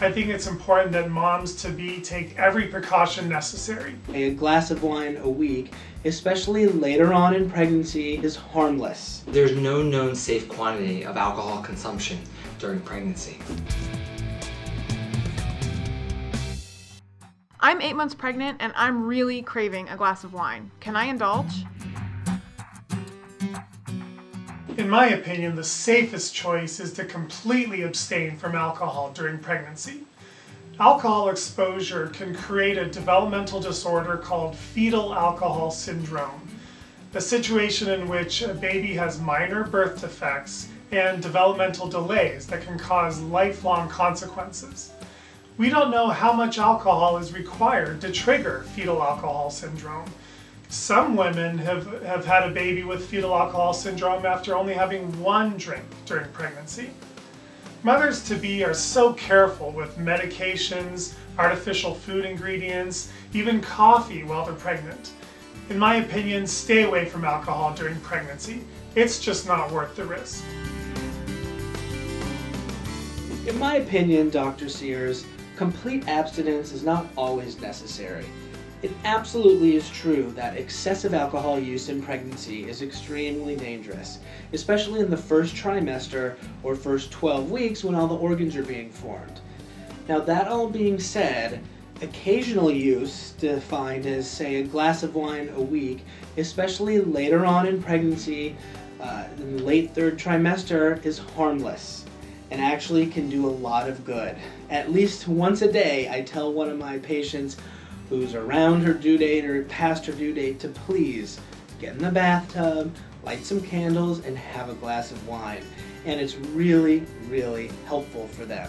I think it's important that moms-to-be take every precaution necessary. A glass of wine a week, especially later on in pregnancy, is harmless. There's no known safe quantity of alcohol consumption during pregnancy. I'm 8 months pregnant and I'm really craving a glass of wine. Can I indulge? In my opinion, the safest choice is to completely abstain from alcohol during pregnancy. Alcohol exposure can create a developmental disorder called fetal alcohol syndrome, a situation in which a baby has minor birth defects and developmental delays that can cause lifelong consequences. We don't know how much alcohol is required to trigger fetal alcohol syndrome. Some women have had a baby with fetal alcohol syndrome after only having one drink during pregnancy. Mothers-to-be are so careful with medications, artificial food ingredients, even coffee while they're pregnant. In my opinion, stay away from alcohol during pregnancy. It's just not worth the risk. In my opinion, Dr. Sears, complete abstinence is not always necessary. It absolutely is true that excessive alcohol use in pregnancy is extremely dangerous, especially in the first trimester or first 12 weeks when all the organs are being formed. Now, that all being said, occasional use, defined as, say, a glass of wine a week, especially later on in pregnancy, in the late third trimester, is harmless and actually can do a lot of good. At least once a day, I tell one of my patients who's around her due date or past her due date to please get in the bathtub, light some candles, and have a glass of wine. And it's really, really helpful for them.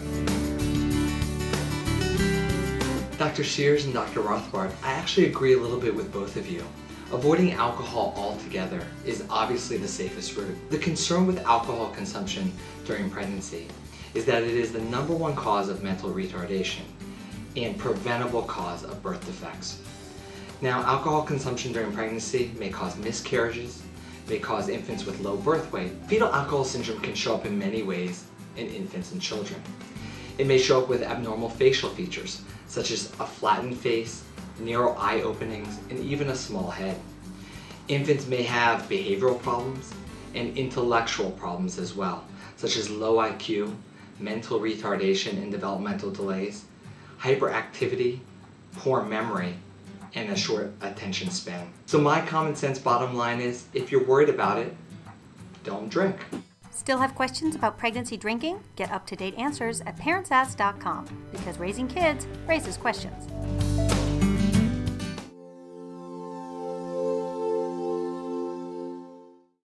Dr. Sears and Dr. Rothbard, I actually agree a little bit with both of you. Avoiding alcohol altogether is obviously the safest route. The concern with alcohol consumption during pregnancy is that it is the #1 cause of mental retardation and preventable cause of birth defects. Now, alcohol consumption during pregnancy may cause miscarriages, may cause infants with low birth weight. Fetal alcohol syndrome can show up in many ways in infants and children. It may show up with abnormal facial features, such as a flattened face, narrow eye openings, and even a small head. Infants may have behavioral problems and intellectual problems as well, such as low IQ, mental retardation and developmental delays, hyperactivity, poor memory, and a short attention span. So my common sense bottom line is, if you're worried about it, don't drink. Still have questions about pregnancy drinking? Get up-to-date answers at ParentsAsk.com, because raising kids raises questions.